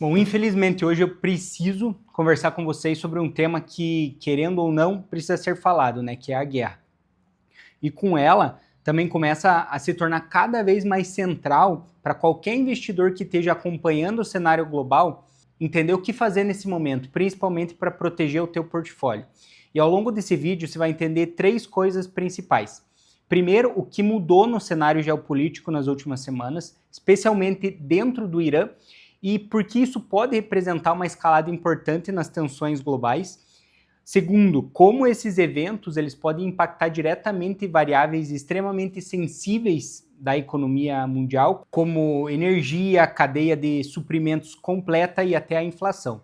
Bom, infelizmente hoje eu preciso conversar com vocês sobre um tema que, querendo ou não, precisa ser falado, né? Que é a guerra. E com ela também começa a se tornar cada vez mais central para qualquer investidor que esteja acompanhando o cenário global entender o que fazer nesse momento, principalmente para proteger o teu portfólio. E ao longo desse vídeo você vai entender três coisas principais. Primeiro, o que mudou no cenário geopolítico nas últimas semanas, especialmente dentro do Irã, e por que isso pode representar uma escalada importante nas tensões globais. Segundo, como esses eventos eles podem impactar diretamente variáveis extremamente sensíveis da economia mundial, como energia, cadeia de suprimentos completa e até a inflação.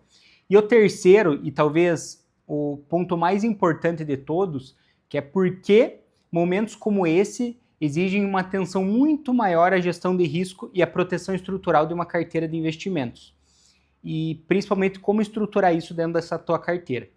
E o terceiro, e talvez o ponto mais importante de todos, que é por que momentos como esse exigem uma atenção muito maior à gestão de risco e à proteção estrutural de uma carteira de investimentos. E principalmente como estruturar isso dentro dessa tua carteira.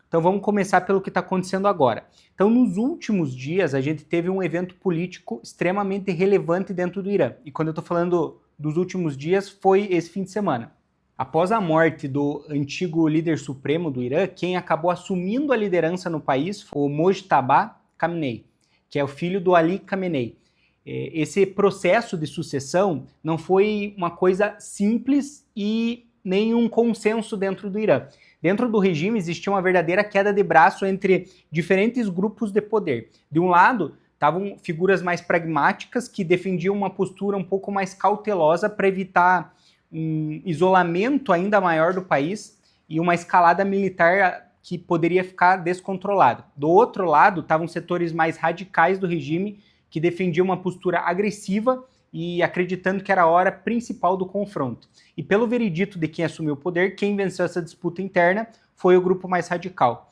Então vamos começar pelo que está acontecendo agora. Então nos últimos dias a gente teve um evento político extremamente relevante dentro do Irã. E quando eu estou falando dos últimos dias, foi esse fim de semana. Após a morte do antigo líder supremo do Irã, quem acabou assumindo a liderança no país foi o Mojtaba Khamenei, que é o filho do Ali Khamenei. Esse processo de sucessão não foi uma coisa simples e nenhum consenso dentro do Irã. Dentro do regime existia uma verdadeira queda de braço entre diferentes grupos de poder. De um lado, estavam figuras mais pragmáticas que defendiam uma postura um pouco mais cautelosa para evitar um isolamento ainda maior do país e uma escalada militar que poderia ficar descontrolada. Do outro lado, estavam setores mais radicais do regime que defendiam uma postura agressiva e acreditando que era a hora principal do confronto. E pelo veredito de quem assumiu o poder, quem venceu essa disputa interna foi o grupo mais radical.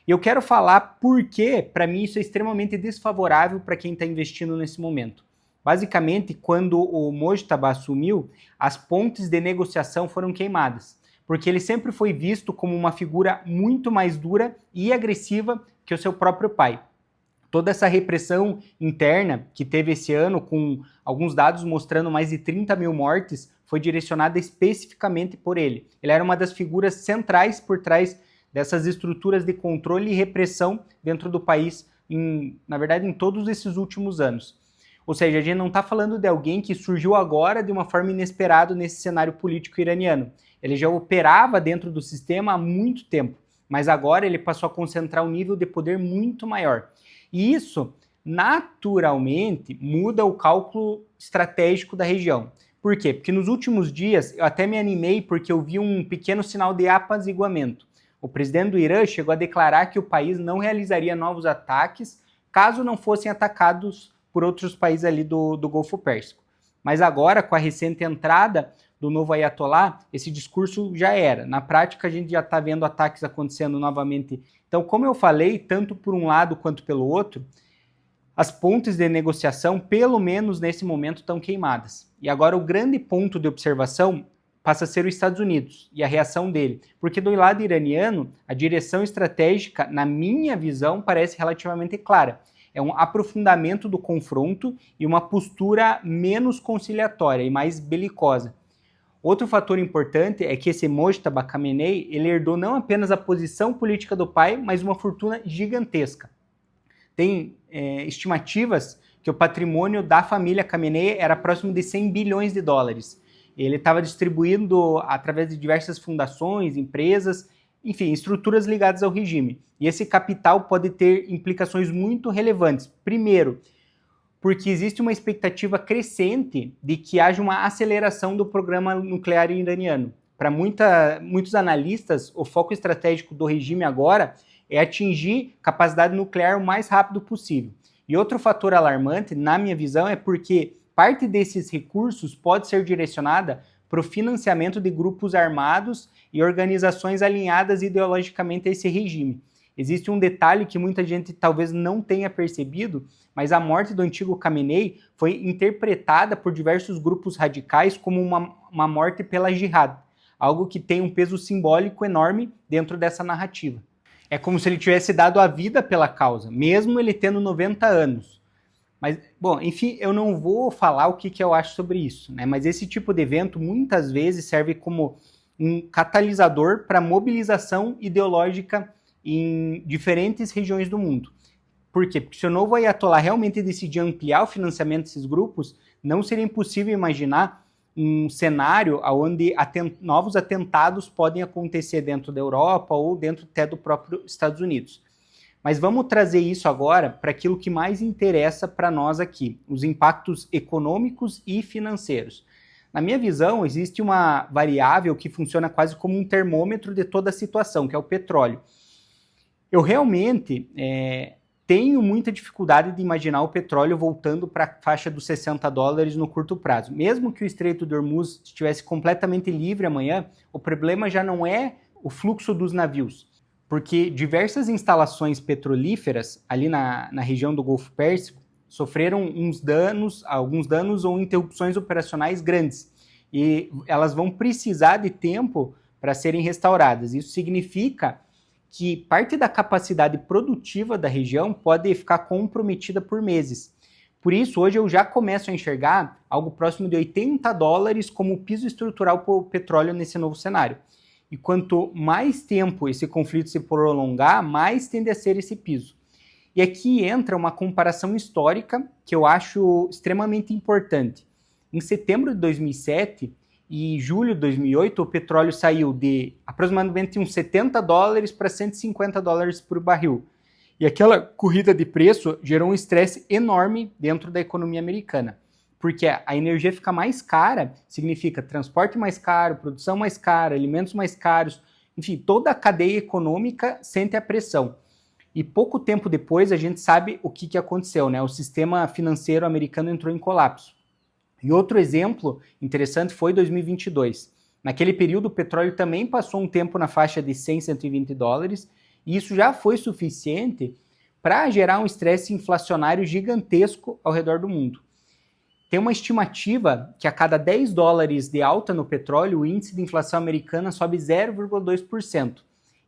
E eu quero falar porque, para mim, isso é extremamente desfavorável para quem está investindo nesse momento. Basicamente, quando o Mojtaba assumiu, as pontes de negociação foram queimadas, porque ele sempre foi visto como uma figura muito mais dura e agressiva que o seu próprio pai. Toda essa repressão interna que teve esse ano, com alguns dados mostrando mais de 30 mil mortes, foi direcionada especificamente por ele. Ele era uma das figuras centrais por trás dessas estruturas de controle e repressão dentro do país, na verdade, em todos esses últimos anos. Ou seja, a gente não está falando de alguém que surgiu agora de uma forma inesperada nesse cenário político iraniano. Ele já operava dentro do sistema há muito tempo, mas agora ele passou a concentrar um nível de poder muito maior. E isso, naturalmente, muda o cálculo estratégico da região. Por quê? Porque nos últimos dias eu até me animei porque eu vi um pequeno sinal de apaziguamento. O presidente do Irã chegou a declarar que o país não realizaria novos ataques caso não fossem atacados por outros países ali do Golfo Pérsico. Mas agora, com a recente entrada do novo Ayatollah, esse discurso já era. Na prática, a gente já está vendo ataques acontecendo novamente. Então, como eu falei, tanto por um lado quanto pelo outro, as pontes de negociação, pelo menos nesse momento, estão queimadas. E agora o grande ponto de observação passa a ser os Estados Unidos e a reação dele. Porque do lado iraniano, a direção estratégica, na minha visão, parece relativamente clara. É um aprofundamento do confronto e uma postura menos conciliatória e mais belicosa. Outro fator importante é que esse Mojtaba Khamenei, ele herdou não apenas a posição política do pai, mas uma fortuna gigantesca. Tem estimativas que o patrimônio da família Khamenei era próximo de 100 bilhões de dólares. Ele estava distribuindo através de diversas fundações, empresas, enfim, estruturas ligadas ao regime. E esse capital pode ter implicações muito relevantes. Primeiro, porque existe uma expectativa crescente de que haja uma aceleração do programa nuclear iraniano. Para muitos analistas, o foco estratégico do regime agora é atingir capacidade nuclear o mais rápido possível. E outro fator alarmante, na minha visão, é porque parte desses recursos pode ser direcionada para o financiamento de grupos armados e organizações alinhadas ideologicamente a esse regime. Existe um detalhe que muita gente talvez não tenha percebido, mas a morte do antigo Khamenei foi interpretada por diversos grupos radicais como uma morte pela jihad, algo que tem um peso simbólico enorme dentro dessa narrativa. É como se ele tivesse dado a vida pela causa, mesmo ele tendo 90 anos. Mas, bom, enfim, eu não vou falar o que eu acho sobre isso, né? Mas esse tipo de evento muitas vezes serve como um catalisador para mobilização ideológica em diferentes regiões do mundo. Por quê? Porque se o novo Ayatollah realmente decidir ampliar o financiamento desses grupos, não seria impossível imaginar um cenário onde novos atentados podem acontecer dentro da Europa ou dentro até do próprio Estados Unidos. Mas vamos trazer isso agora para aquilo que mais interessa para nós aqui, os impactos econômicos e financeiros. Na minha visão, existe uma variável que funciona quase como um termômetro de toda a situação, que é o petróleo. Eu realmente tenho muita dificuldade de imaginar o petróleo voltando para a faixa dos $60 no curto prazo. Mesmo que o Estreito de Hormuz estivesse completamente livre amanhã, o problema já não é o fluxo dos navios, porque diversas instalações petrolíferas ali na região do Golfo Pérsico sofreram alguns danos ou interrupções operacionais grandes, e elas vão precisar de tempo para serem restauradas. Isso significa que parte da capacidade produtiva da região pode ficar comprometida por meses. Por isso, hoje eu já começo a enxergar algo próximo de $80 como piso estrutural para o petróleo nesse novo cenário. E quanto mais tempo esse conflito se prolongar, mais tende a ser esse piso. E aqui entra uma comparação histórica que eu acho extremamente importante. Em setembro de 2007 e julho de 2008, o petróleo saiu de aproximadamente uns $70 para $150 por barril. E aquela corrida de preço gerou um estresse enorme dentro da economia americana. Porque a energia fica mais cara, significa transporte mais caro, produção mais cara, alimentos mais caros, enfim, toda a cadeia econômica sente a pressão. E pouco tempo depois a gente sabe o que aconteceu, né? O sistema financeiro americano entrou em colapso. E outro exemplo interessante foi 2022. Naquele período o petróleo também passou um tempo na faixa de $100, $120, e isso já foi suficiente para gerar um estresse inflacionário gigantesco ao redor do mundo. Tem uma estimativa que a cada $10 de alta no petróleo, o índice de inflação americana sobe 0,2%.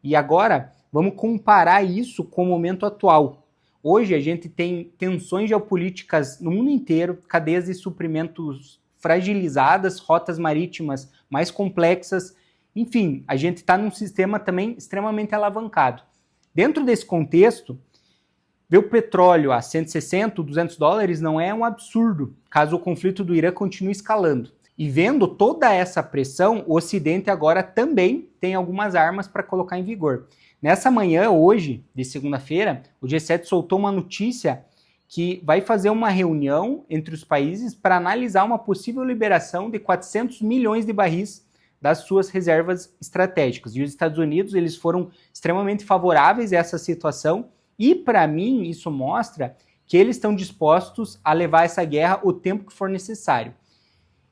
E agora, vamos comparar isso com o momento atual. Hoje a gente tem tensões geopolíticas no mundo inteiro, cadeias de suprimentos fragilizadas, rotas marítimas mais complexas. Enfim, a gente está num sistema também extremamente alavancado. Dentro desse contexto, ver o petróleo a $160, $200 não é um absurdo, caso o conflito do Irã continue escalando. E vendo toda essa pressão, o Ocidente agora também tem algumas armas para colocar em vigor. Nessa manhã, hoje, de segunda-feira, o G7 soltou uma notícia que vai fazer uma reunião entre os países para analisar uma possível liberação de 400 milhões de barris das suas reservas estratégicas. E os Estados Unidos, eles foram extremamente favoráveis a essa situação, e para mim isso mostra que eles estão dispostos a levar essa guerra o tempo que for necessário.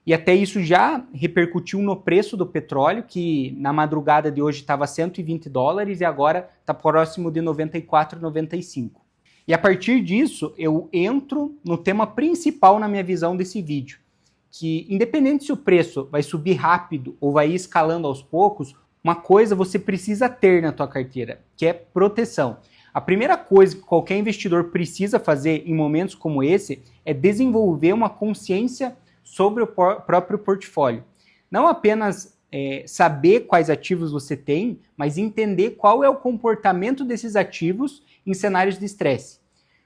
E até isso já repercutiu no preço do petróleo, que na madrugada de hoje estava $120 e agora está próximo de 94, 95. E a partir disso, eu entro no tema principal na minha visão desse vídeo, que independente se o preço vai subir rápido ou vai ir escalando aos poucos, uma coisa você precisa ter na tua carteira, que é proteção. A primeira coisa que qualquer investidor precisa fazer em momentos como esse é desenvolver uma consciência sobre o próprio portfólio. Não apenas saber quais ativos você tem, mas entender qual é o comportamento desses ativos em cenários de estresse.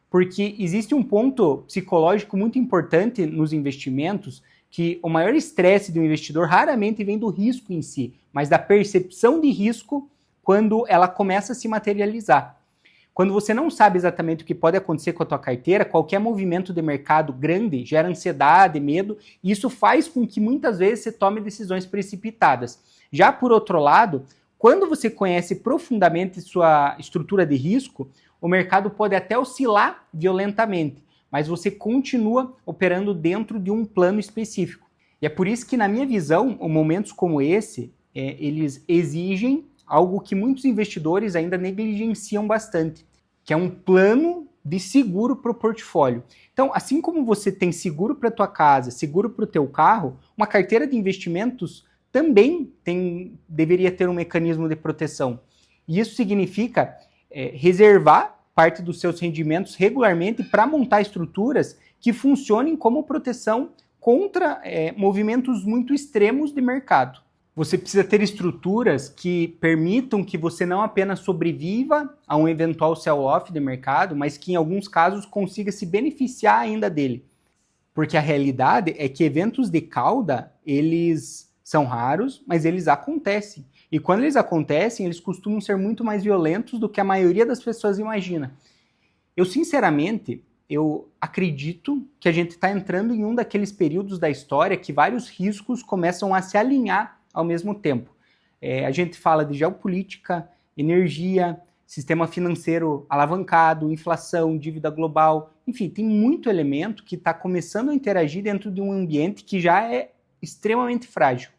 Porque existe um ponto psicológico muito importante nos investimentos, que o maior estresse do investidor raramente vem do risco em si, mas da percepção de risco quando ela começa a se materializar. Quando você não sabe exatamente o que pode acontecer com a tua carteira, qualquer movimento de mercado grande gera ansiedade, medo, e isso faz com que muitas vezes você tome decisões precipitadas. Já por outro lado, quando você conhece profundamente sua estrutura de risco, o mercado pode até oscilar violentamente, mas você continua operando dentro de um plano específico. E é por isso que, na minha visão, momentos como esse, eles exigem algo que muitos investidores ainda negligenciam bastante, que é um plano de seguro para o portfólio. Então, assim como você tem seguro para a tua casa, seguro para o teu carro, uma carteira de investimentos também deveria ter um mecanismo de proteção. E isso significa reservar parte dos seus rendimentos regularmente para montar estruturas que funcionem como proteção contra movimentos muito extremos de mercado. Você precisa ter estruturas que permitam que você não apenas sobreviva a um eventual sell-off de mercado, mas que em alguns casos consiga se beneficiar ainda dele. Porque a realidade é que eventos de cauda, eles são raros, mas eles acontecem. E quando eles acontecem, eles costumam ser muito mais violentos do que a maioria das pessoas imagina. Eu, sinceramente, eu acredito que a gente está entrando em um daqueles períodos da história que vários riscos começam a se alinhar ao mesmo tempo. A gente fala de geopolítica, energia, sistema financeiro alavancado, inflação, dívida global, enfim, tem muito elemento que está começando a interagir dentro de um ambiente que já é extremamente frágil.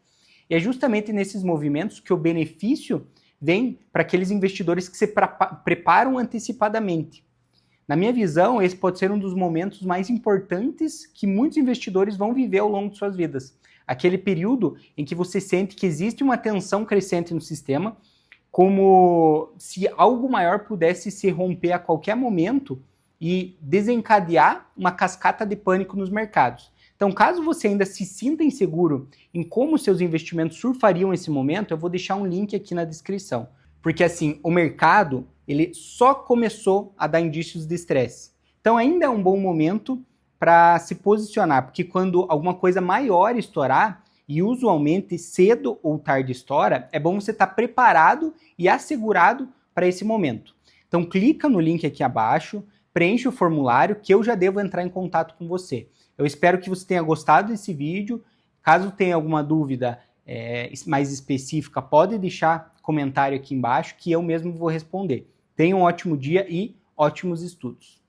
E é justamente nesses movimentos que o benefício vem para aqueles investidores que se preparam antecipadamente. Na minha visão, esse pode ser um dos momentos mais importantes que muitos investidores vão viver ao longo de suas vidas. Aquele período em que você sente que existe uma tensão crescente no sistema, como se algo maior pudesse se romper a qualquer momento e desencadear uma cascata de pânico nos mercados. Então, caso você ainda se sinta inseguro em como seus investimentos surfariam esse momento, eu vou deixar um link aqui na descrição. Porque assim, o mercado, ele só começou a dar indícios de estresse. Então, ainda é um bom momento para se posicionar, porque quando alguma coisa maior estourar, e usualmente cedo ou tarde estoura, é bom você estar preparado e assegurado para esse momento. Então, clica no link aqui abaixo, preenche o formulário que eu já devo entrar em contato com você. Eu espero que você tenha gostado desse vídeo. Caso tenha alguma dúvida mais específica, pode deixar comentário aqui embaixo que eu mesmo vou responder. Tenha um ótimo dia e ótimos estudos.